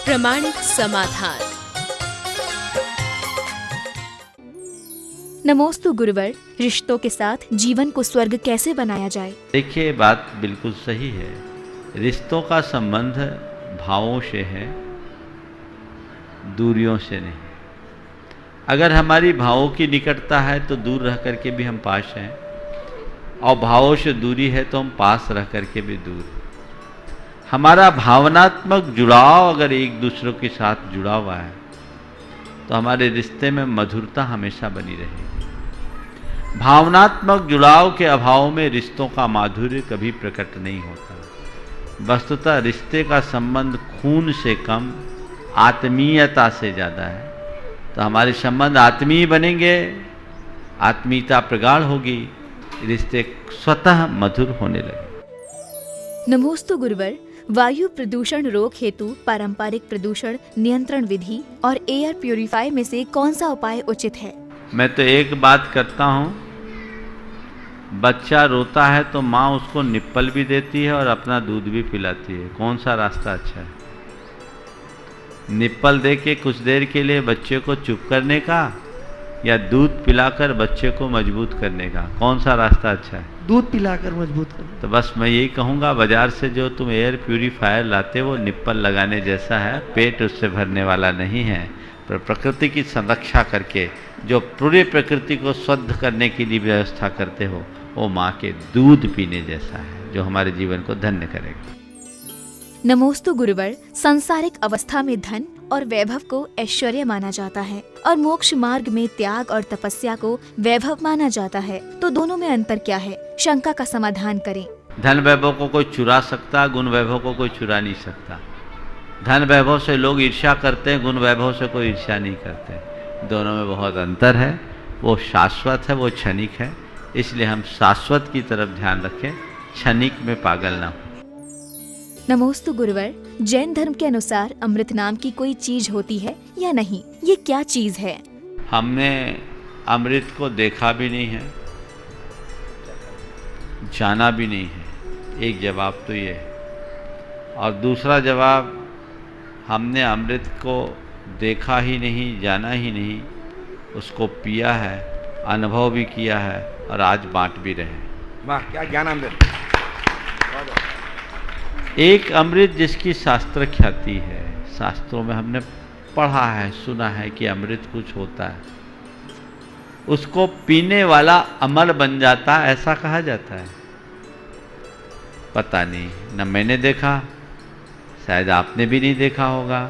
प्रामाणिक समाधान। नमोस्तु गुरुवर, रिश्तों के साथ जीवन को स्वर्ग कैसे बनाया जाए? देखिए, बात बिल्कुल सही है। रिश्तों का संबंध भावों से है, दूरियों से नहीं। अगर हमारी भावों की निकटता है तो दूर रह करके भी हम पास हैं, और भावों से दूरी है तो हम पास रह करके भी दूर। हमारा भावनात्मक जुड़ाव अगर एक दूसरे के साथ जुड़ा हुआ है तो हमारे रिश्ते में मधुरता हमेशा बनी रहेगी। भावनात्मक जुड़ाव के अभाव में रिश्तों का माधुर्य कभी प्रकट नहीं होता। वस्तुतः रिश्ते का संबंध खून से कम आत्मीयता से ज़्यादा है। तो हमारे संबंध आत्मीय बनेंगे, आत्मीयता प्रगाढ़ होगी, रिश्ते स्वतः मधुर होने लगे। नमोस्तु गुरुवर, वायु प्रदूषण रोक हेतु पारंपरिक प्रदूषण नियंत्रण विधि और एयर प्यूरिफायर में से कौन सा उपाय उचित है? मैं तो एक बात करता हूँ, बच्चा रोता है तो माँ उसको निप्पल भी देती है और अपना दूध भी पिलाती है। कौन सा रास्ता अच्छा है? निप्पल दे के कुछ देर के लिए बच्चे को चुप करने का, या दूध पिलाकर बच्चे को मजबूत करने का? कौन सा रास्ता अच्छा है? दूध पिलाकर मजबूत करना। तो बस मैं यही कहूँगा, बाजार से जो तुम एयर प्यूरीफायर लाते हो निप्पल लगाने जैसा है, पेट उससे भरने वाला नहीं है। पर प्रकृति की संरक्षा करके जो पूरे प्रकृति को शुद्ध करने की लिए व्यवस्था करते हो, वो माँ के दूध पीने जैसा है, जो हमारे जीवन को धन्य करेगा। नमोस्तु गुरुवर, सांसारिक अवस्था में धन और वैभव को ऐश्वर्य माना जाता है और मोक्ष मार्ग में त्याग और तपस्या को वैभव माना जाता है, तो दोनों में अंतर क्या है? शंका का समाधान करें। धन वैभव को कोई चुरा सकता, गुण वैभव को कोई चुरा नहीं सकता। धन वैभव से लोग ईर्ष्या करते हैं, गुण वैभव से कोई ईर्ष्या नहीं करते। दोनों में बहुत अंतर है। वो शाश्वत है, वो क्षणिक है। इसलिए हम शाश्वत की तरफ ध्यान रखें, क्षणिक में पागल ना हो। नमोस्तु गुरुवर, जैन धर्म के अनुसार अमृत नाम की कोई चीज होती है या नहीं? ये क्या चीज है? हमने अमृत को देखा भी नहीं है, जाना भी नहीं है। एक जवाब तो ये है। और दूसरा जवाब, हमने अमृत को देखा ही नहीं, जाना ही नहीं, उसको पिया है, अनुभव भी किया है और आज बांट भी रहे हैं। वाह, क्या ज्ञान अमृत! एक अमृत जिसकी शास्त्र ख्याति है, शास्त्रों में हमने पढ़ा है, सुना है कि अमृत कुछ होता है, उसको पीने वाला अमर बन जाता है, ऐसा कहा जाता है। पता नहीं, न मैंने देखा, शायद आपने भी नहीं देखा होगा,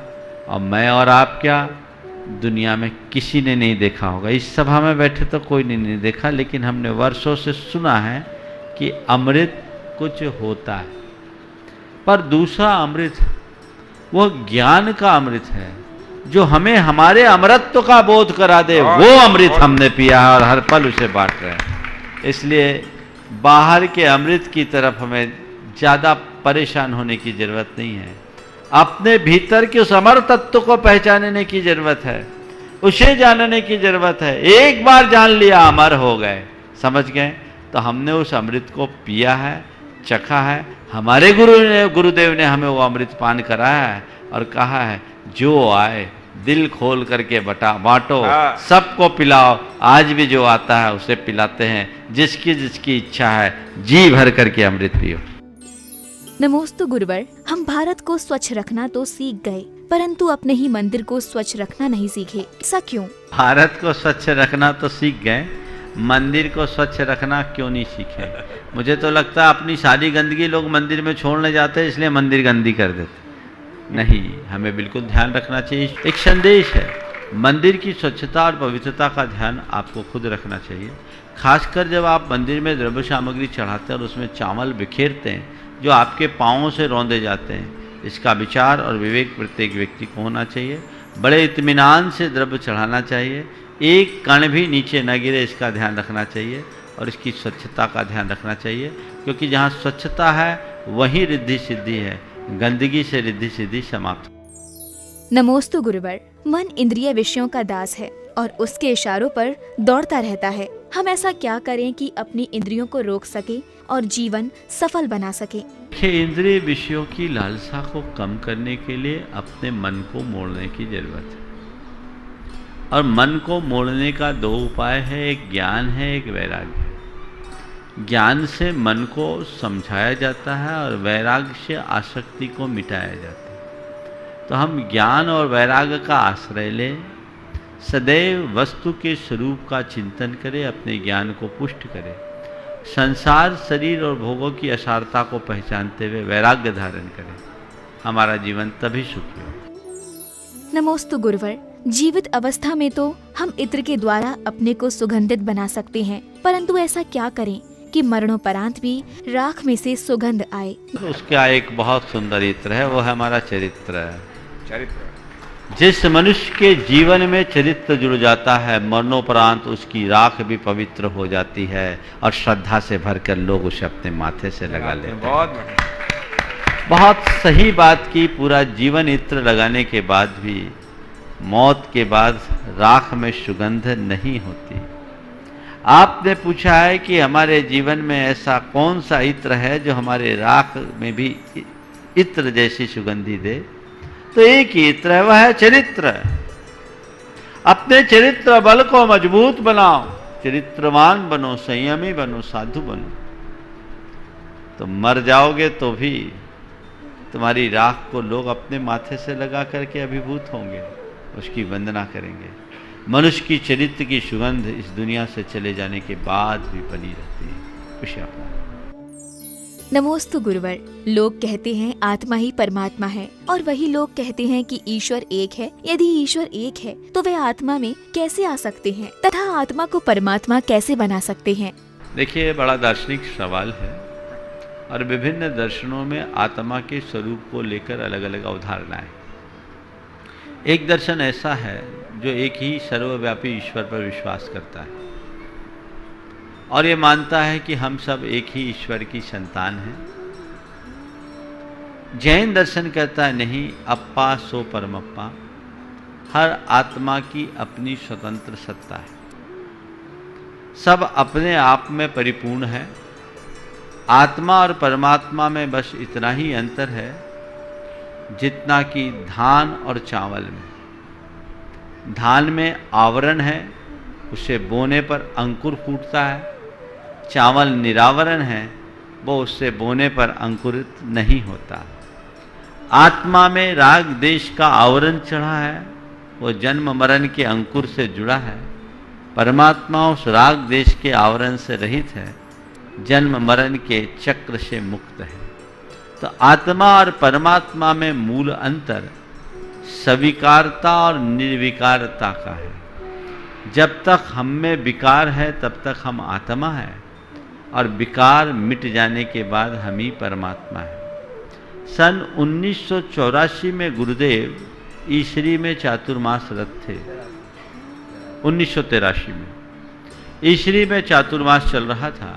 और मैं और आप क्या, दुनिया में किसी ने नहीं देखा होगा। इस सभा में बैठे तो कोई ने नहीं देखा, लेकिन हमने वर्षों से सुना है कि अमृत कुछ होता है। पर दूसरा अमृत, वो ज्ञान का अमृत है, जो हमें हमारे अमरत्व का बोध करा दे। वो अमृत हमने पिया है और हर पल उसे बांट रहे हैं। इसलिए बाहर के अमृत की तरफ हमें ज़्यादा परेशान होने की जरूरत नहीं है। अपने भीतर के उस अमर तत्व को पहचानने की जरूरत है, उसे जानने की जरूरत है। एक बार जान लिया, अमर हो गए, समझ गए, तो हमने उस अमृत को पिया है, चखा है। हमारे गुरुदेव ने हमें वो अमृत पान कराया है और कहा है, जो आए दिल खोल करके बांटो, सबको पिलाओ। आज भी जो आता है उसे पिलाते हैं, जिसकी जिसकी इच्छा है, जी भर करके अमृत पियो। नमोस्तु गुरुवर, हम भारत को स्वच्छ रखना तो सीख गए, परंतु अपने ही मंदिर को स्वच्छ रखना नहीं सीखे। ऐसा क्यों? भारत को स्वच्छ रखना तो सीख गए, मंदिर को स्वच्छ रखना क्यों नहीं सीखे? मुझे तो लगता है अपनी सारी गंदगी लोग मंदिर में छोड़ने जाते हैं, इसलिए मंदिर गंदी कर देते। नहीं, हमें बिल्कुल ध्यान रखना चाहिए। एक संदेश है, मंदिर की स्वच्छता और पवित्रता का ध्यान आपको खुद रखना चाहिए। खासकर जब आप मंदिर में द्रव्य सामग्री चढ़ाते हैं और उसमें चावल बिखेरते हैं जो आपके पाँवों से रौंदे जाते हैं, इसका विचार और विवेक प्रत्येक व्यक्ति को होना चाहिए। बड़े इत्मीनान से द्रव्य चढ़ाना चाहिए, एक कण भी नीचे न गिरे, इसका ध्यान रखना चाहिए। और इसकी स्वच्छता का ध्यान रखना चाहिए, क्योंकि जहाँ स्वच्छता है वहीं रिद्धि सिद्धि है। गंदगी से रिद्धि सिद्धि समाप्त। नमोस्तु गुरुवर, मन इंद्रिय विषयों का दास है और उसके इशारों पर दौड़ता रहता है। हम ऐसा क्या करें कि अपनी इंद्रियों को रोक सके और जीवन सफल बना सके। इंद्रिय विषयों की लालसा को कम करने के लिए अपने मन को मोड़ने की जरूरत है। और मन को मोड़ने का दो उपाय है, एक ज्ञान है, एक वैराग्य है। ज्ञान से मन को समझाया जाता है और वैराग्य से आसक्ति को मिटाया जाता है। तो हम ज्ञान और वैराग्य का आश्रय लें, सदैव वस्तु के स्वरूप का चिंतन करें, अपने ज्ञान को पुष्ट करें, संसार, शरीर और भोगों की असारता को पहचानते हुए वैराग्य धारण करें। हमारा जीवन तभी सुखी हो। नमोस्तु गुरुवर। जीवित अवस्था में तो हम इत्र के द्वारा अपने को सुगंधित बना सकते हैं, परंतु ऐसा क्या करें कि मरणोपरांत भी राख में से सुगंध आए। उसका एक बहुत सुंदर इत्र है, वो है हमारा चरित्र है। चरित्र जिस मनुष्य के जीवन में चरित्र जुड़ जाता है, मरणोपरांत उसकी राख भी पवित्र हो जाती है और श्रद्धा से भरकर लोग उसे अपने माथे से लगा लेते हैं। बहुत सही बात की। पूरा जीवन इत्र लगाने के बाद भी मौत के बाद राख में सुगंध नहीं होती। आपने पूछा है कि हमारे जीवन में ऐसा कौन सा इत्र है जो हमारे राख में भी इत्र जैसी सुगंधी दे, तो एक ही इत्र है, वह है चरित्र। अपने चरित्र बल को मजबूत बनाओ, चरित्रवान बनो, संयमी बनो, साधु बनो। तो मर जाओगे तो भी तुम्हारी राख को लोग अपने माथे से लगा करके अभिभूत होंगे, उसकी वंदना करेंगे। मनुष्य की चरित्र की सुगंध इस दुनिया से चले जाने के बाद भी बनी रहती है। खुशियाँ। नमोस्तु गुरुवर। लोग कहते हैं आत्मा ही परमात्मा है, और वही लोग कहते हैं कि ईश्वर एक है। यदि ईश्वर एक है तो वे आत्मा में कैसे आ सकते हैं तथा आत्मा को परमात्मा कैसे बना सकते हैं? देखिए, बड़ा दार्शनिक सवाल है और विभिन्न दर्शनों में आत्मा के स्वरूप को लेकर अलग अलग अवधारणाएं। एक दर्शन ऐसा है जो एक ही सर्वव्यापी ईश्वर पर विश्वास करता है और ये मानता है कि हम सब एक ही ईश्वर की संतान हैं। जैन दर्शन कहता है नहीं, अप्पा सो परमप्पा, हर आत्मा की अपनी स्वतंत्र सत्ता है, सब अपने आप में परिपूर्ण है। आत्मा और परमात्मा में बस इतना ही अंतर है जितना कि धान और चावल में। धान में आवरण है, उसे बोने पर अंकुर फूटता है। चावल निरावरण है, वो उससे बोने पर अंकुरित नहीं होता। आत्मा में राग देश का आवरण चढ़ा है, वो जन्म मरण के अंकुर से जुड़ा है। परमात्मा उस राग देश के आवरण से रहित है, जन्म मरण के चक्र से मुक्त है। तो आत्मा और परमात्मा में मूल अंतर सविकारता और निर्विकारता का है। जब तक हम में विकार है तब तक हम आत्मा है, और विकार मिट जाने के बाद हम ही परमात्मा है। सन 1984 में गुरुदेव ईसरी में चातुर्मास रत थे। 1983 में ईसरी में चातुर्मास चल रहा था।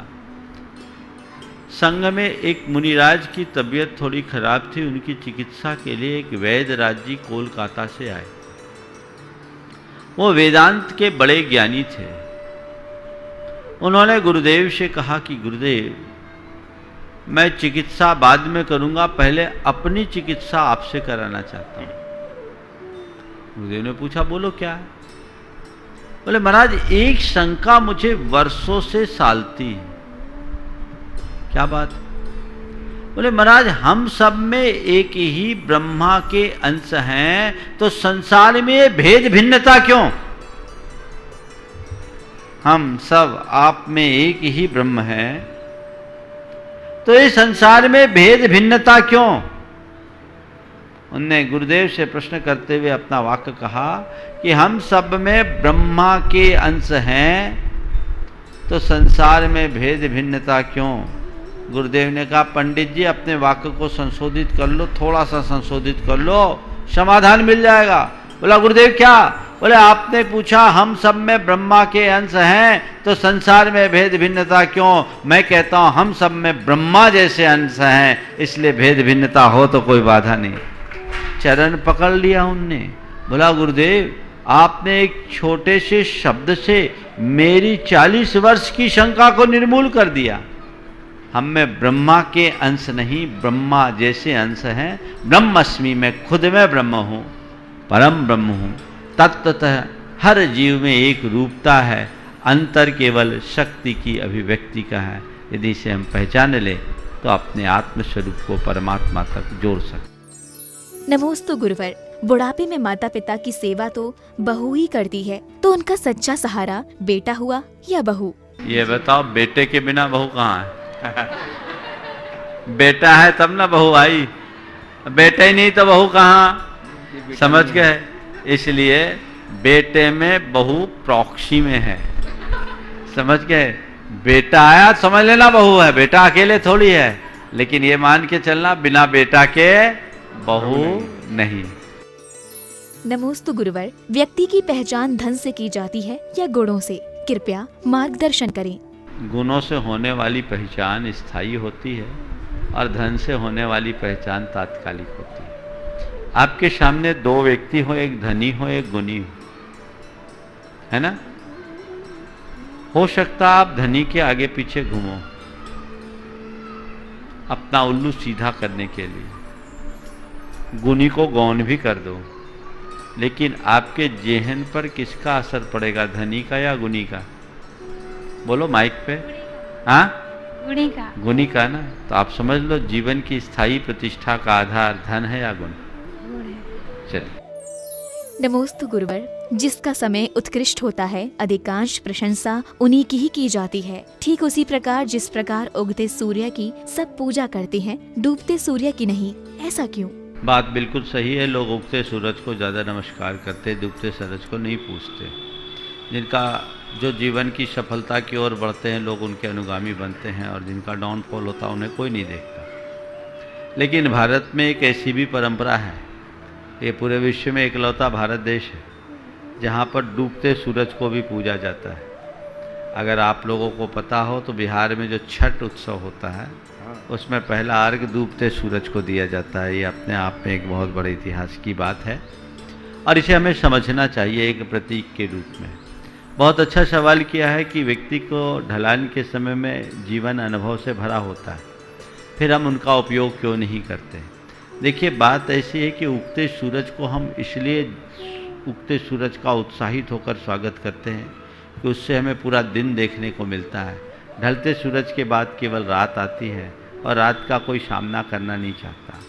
संघ में एक मुनिराज की तबीयत थोड़ी खराब थी। उनकी चिकित्सा के लिए एक वैद्य राजी कोलकाता से आए। वो वेदांत के बड़े ज्ञानी थे। उन्होंने गुरुदेव से कहा कि गुरुदेव, मैं चिकित्सा बाद में करूंगा, पहले अपनी चिकित्सा आपसे कराना चाहता हूं। गुरुदेव ने पूछा, बोलो क्या है? बोले, महाराज एक शंका मुझे वर्षों से सालती है। क्या बात? बोले, महाराज हम सब में एक ही ब्रह्मा के अंश हैं, तो संसार में भेद भिन्नता क्यों? हम सब आप में एक ही ब्रह्म है, तो इस संसार में भेद भिन्नता क्यों? उनने गुरुदेव से प्रश्न करते हुए अपना वाक्य कहा कि हम सब में ब्रह्मा के अंश हैं, तो संसार में भेद भिन्नता क्यों? गुरुदेव ने कहा, पंडित जी अपने वाक्य को संशोधित कर लो, थोड़ा सा संशोधित कर लो, समाधान मिल जाएगा। बोला, गुरुदेव क्या? बोले, आपने पूछा हम सब में ब्रह्मा के अंश हैं, तो संसार में भेद भिन्नता क्यों? मैं कहता हूं हम सब में ब्रह्मा जैसे अंश हैं, इसलिए भेद भिन्नता हो तो कोई बाधा नहीं। चरण पकड़ लिया उनने। बोला, गुरुदेव आपने एक छोटे से शब्द से मेरी 40 वर्ष की शंका को निर्मूल कर दिया। हम में ब्रह्मा के अंश नहीं, ब्रह्मा जैसे अंश हैं। ब्रह्मस्मि, मैं खुद में ब्रह्म हूँ, परम ब्रह्म हूँ। तत्वतः हर जीव में एक रूपता है, अंतर केवल शक्ति की अभिव्यक्ति का है। यदि इसे हम पहचान लें तो अपने आत्मस्वरूप को परमात्मा तक जोड़ सकते। नमोस्तु गुरुवर, बुढ़ापे में माता पिता की सेवा तो बहू ही करती है, तो उनका सच्चा सहारा बेटा हुआ या बहू? ये बताओ, बेटे के बिना बहू कहाँ है? बेटा है तब ना बहू आई, बेटा ही नहीं तो बहू कहाँ? समझ गए? इसलिए बेटे में बहू प्रॉक्सी में है। समझ गए? बेटा आया समझ लेना बहू है, बेटा अकेले थोड़ी है। लेकिन ये मान के चलना, बिना बेटा के बहू नहीं। नमोस्तु गुरुवर, व्यक्ति की पहचान धन से की जाती है या गुणों से? कृपया मार्गदर्शन करें। गुणों से होने वाली पहचान स्थायी होती है और धन से होने वाली पहचान तात्कालिक होती है। आपके सामने दो व्यक्ति हो, एक धनी हो एक गुणी हो, है ना? हो सकता आप धनी के आगे पीछे घूमो अपना उल्लू सीधा करने के लिए, गुणी को गौन भी कर दो, लेकिन आपके जेहन पर किसका असर पड़ेगा, धनी का या गुणी का? बोलो माइक पे। हाँ, गुणी का। गुणी का ना। तो आप समझ लो, जीवन की स्थायी प्रतिष्ठा का आधार धन है या गुण? चलिए। नमोस्तु गुरुवर, जिसका समय उत्कृष्ट होता है अधिकांश प्रशंसा उन्हीं की ही की जाती है। ठीक उसी प्रकार जिस प्रकार उगते सूर्य की सब पूजा करते हैं, डूबते सूर्य की नहीं। ऐसा क्यों? बात बिल्कुल सही है। लोग उगते सूरज को ज़्यादा नमस्कार करते, डूबते सूरज को नहीं पूछते। जिनका जो जीवन की सफलता की ओर बढ़ते हैं, लोग उनके अनुगामी बनते हैं, और जिनका डाउनफॉल होता है उन्हें कोई नहीं देखता। लेकिन भारत में एक ऐसी भी परंपरा है, ये पूरे विश्व में इकलौता भारत देश है जहाँ पर डूबते सूरज को भी पूजा जाता है। अगर आप लोगों को पता हो तो बिहार में जो छठ उत्सव होता है उसमें पहला अर्घ डूबते सूरज को दिया जाता है। ये अपने आप में एक बहुत बड़े इतिहास की बात है और इसे हमें समझना चाहिए एक प्रतीक के रूप में। बहुत अच्छा सवाल किया है कि व्यक्ति को ढलान के समय में जीवन अनुभव से भरा होता है, फिर हम उनका उपयोग क्यों नहीं करते? देखिए, बात ऐसी है कि उगते सूरज को हम इसलिए उगते सूरज का उत्साहित होकर स्वागत करते हैं कि उससे हमें पूरा दिन देखने को मिलता है। ढलते सूरज के बाद केवल रात आती है और रात का कोई सामना करना नहीं चाहता।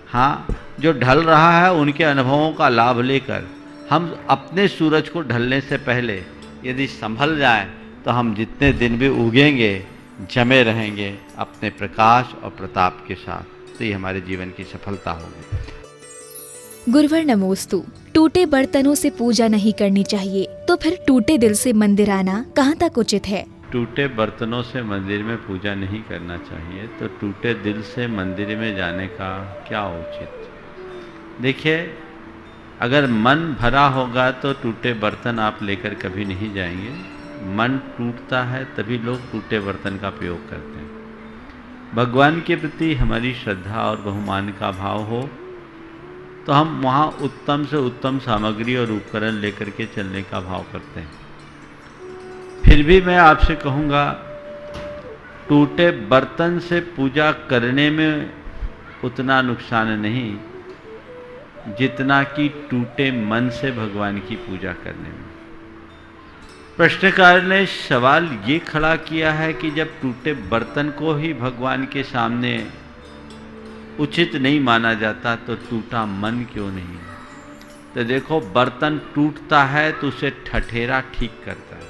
हाँ, जो ढल रहा है उनके अनुभवों का लाभ लेकर हम अपने सूरज को ढलने से पहले यदि संभल जाएं तो हम जितने दिन भी उगेंगे जमे रहेंगे अपने प्रकाश और प्रताप के साथ। तो ये हमारे जीवन की सफलता होगी। गुरुवर नमोस्तु, टूटे बर्तनों से पूजा नहीं करनी चाहिए, तो फिर टूटे दिल से मंदिर आना कहाँ तक उचित है? टूटे बर्तनों से मंदिर में पूजा नहीं करना चाहिए, तो टूटे दिल से मंदिर में जाने का क्या औचित्य? देखिए, अगर मन भरा होगा तो टूटे बर्तन आप लेकर कभी नहीं जाएंगे। मन टूटता है तभी लोग टूटे बर्तन का प्रयोग करते हैं। भगवान के प्रति हमारी श्रद्धा और बहुमान का भाव हो तो हम वहाँ उत्तम से उत्तम सामग्री और उपकरण लेकर के चलने का भाव करते हैं। फिर भी मैं आपसे कहूँगा, टूटे बर्तन से पूजा करने में उतना नुकसान नहीं जितना कि टूटे मन से भगवान की पूजा करने में। प्रश्नकार ने सवाल ये खड़ा किया है कि जब टूटे बर्तन को ही भगवान के सामने उचित नहीं माना जाता तो टूटा मन क्यों नहीं? तो देखो, बर्तन टूटता है तो उसे ठठेरा ठीक करता है।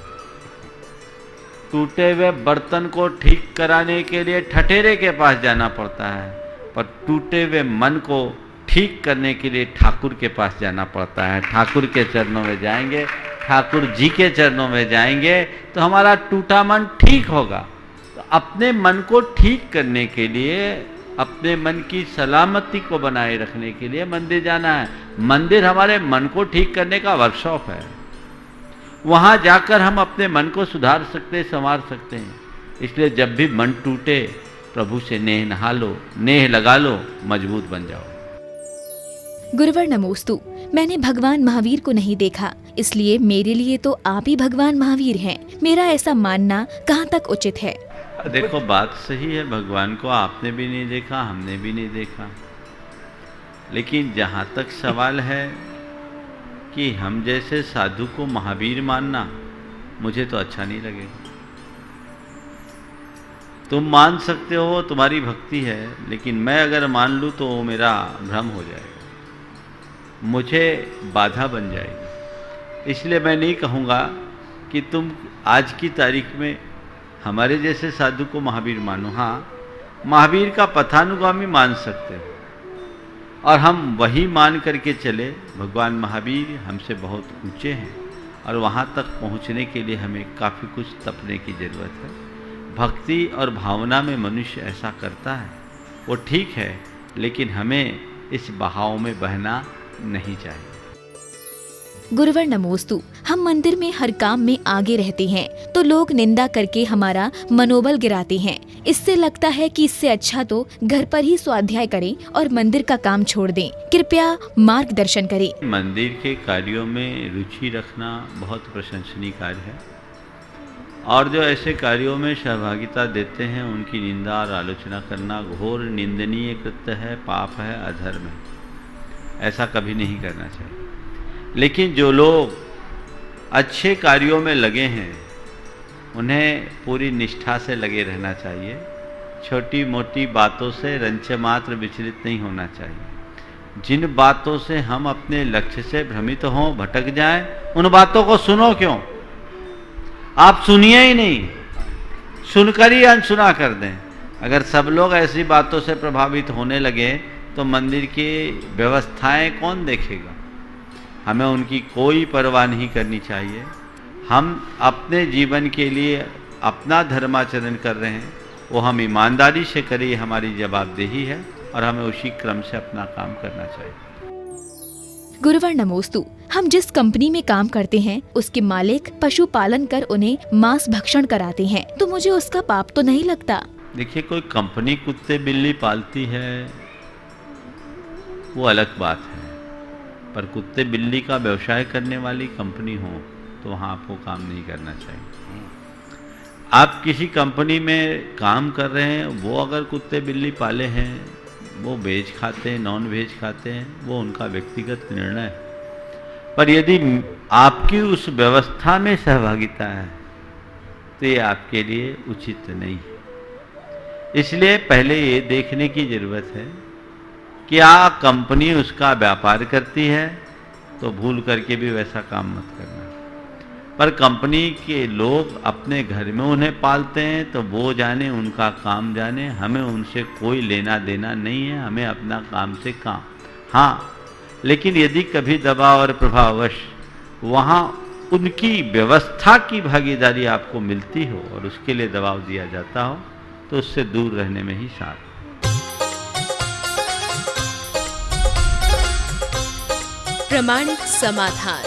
टूटे हुए बर्तन को ठीक कराने के लिए ठठेरे के पास जाना पड़ता है, पर टूटे हुए मन को ठीक करने के लिए ठाकुर के पास जाना पड़ता है। ठाकुर के चरणों में जाएंगे, ठाकुर जी के चरणों में जाएंगे तो हमारा टूटा मन ठीक होगा। तो अपने मन को ठीक करने के लिए, अपने मन की सलामती को बनाए रखने के लिए मंदिर जाना है। मंदिर हमारे मन को ठीक करने का वर्कशॉप है। वहाँ जाकर हम अपने मन को सुधार सकते, संवार सकते हैं। इसलिए जब भी मन टूटे, प्रभु से नेह नहा लो, नेह लगा लो, मजबूत बन जाओ। गुरुवर नमोस्तु, मैंने भगवान महावीर को नहीं देखा, इसलिए मेरे लिए तो आप ही भगवान महावीर हैं। मेरा ऐसा मानना कहाँ तक उचित है? देखो बात सही है, भगवान को आपने भी नहीं देखा, हमने भी नहीं देखा, लेकिन जहाँ तक सवाल है कि हम जैसे साधु को महावीर मानना, मुझे तो अच्छा नहीं लगेगा। तुम मान सकते हो, तुम्हारी भक्ति है, लेकिन मैं अगर मान लूँ तो वो मेरा भ्रम हो जाएगा, मुझे बाधा बन जाएगी। इसलिए मैं नहीं कहूँगा कि तुम आज की तारीख में हमारे जैसे साधु को महावीर मानो। हाँ, महावीर का पथानुगामी मान सकते हो, और हम वही मान करके चले, भगवान महावीर हमसे बहुत ऊंचे हैं और वहाँ तक पहुँचने के लिए हमें काफ़ी कुछ तपने की ज़रूरत है। भक्ति और भावना में मनुष्य ऐसा करता है, वो ठीक है, लेकिन हमें इस बहाव में बहना नहीं चाहिए। गुरुवर नमोस्तु। हम मंदिर में हर काम में आगे रहते हैं तो लोग निंदा करके हमारा मनोबल गिराते हैं। इससे लगता है कि इससे अच्छा तो घर पर ही स्वाध्याय करें और मंदिर का काम छोड़ दें। कृपया मार्गदर्शन करें। मंदिर के कार्यों में रुचि रखना बहुत प्रशंसनीय कार्य है, और जो ऐसे कार्यों में सहभागिता देते हैं उनकी निंदा और आलोचना करना घोर निंदनीय कृत्य है, पाप है, अधर्म है। ऐसा कभी नहीं करना चाहिए। लेकिन जो लोग अच्छे कार्यों में लगे हैं उन्हें पूरी निष्ठा से लगे रहना चाहिए। छोटी मोटी बातों से रंच मात्र विचलित नहीं होना चाहिए। जिन बातों से हम अपने लक्ष्य से भ्रमित हों, भटक जाएं, उन बातों को सुनो क्यों? आप सुनिए ही नहीं, सुनकर ही अनसुना कर दें। अगर सब लोग ऐसी बातों से प्रभावित होने लगे तो मंदिर की व्यवस्थाएं कौन देखेगा? हमें उनकी कोई परवाह नहीं करनी चाहिए। हम अपने जीवन के लिए अपना धर्माचरण कर रहे हैं, वो हम ईमानदारी से करें, ये हमारी जवाबदेही है, और हमें उसी क्रम से अपना काम करना चाहिए। गुरुवर नमोस्तु। हम जिस कंपनी में काम करते हैं उसके मालिक पशु पालन कर उन्हें मांस भक्षण कराते हैं, तो मुझे उसका पाप तो नहीं लगता? देखिए, कोई कंपनी कुत्ते बिल्ली पालती है वो अलग बात है, पर कुत्ते बिल्ली का व्यवसाय करने वाली कंपनी हो तो वहाँ आपको काम नहीं करना चाहिए। आप किसी कंपनी में काम कर रहे हैं, वो अगर कुत्ते बिल्ली पाले हैं, वो वेज खाते हैं, नॉन वेज खाते हैं, वो उनका व्यक्तिगत निर्णय है, पर यदि आपकी उस व्यवस्था में सहभागिता है तो ये आपके लिए उचित नहीं है। इसलिए पहले ये देखने की ज़रूरत है क्या कंपनी उसका व्यापार करती है, तो भूल करके भी वैसा काम मत करना। पर कंपनी के लोग अपने घर में उन्हें पालते हैं तो वो जाने, उनका काम जाने, हमें उनसे कोई लेना देना नहीं है, हमें अपना काम से काम। हाँ, लेकिन यदि कभी दबाव और प्रभाववश वहाँ उनकी व्यवस्था की भागीदारी आपको मिलती हो और उसके लिए दबाव दिया जाता हो, तो उससे दूर रहने में ही साथ। प्रामाणिक समाधान।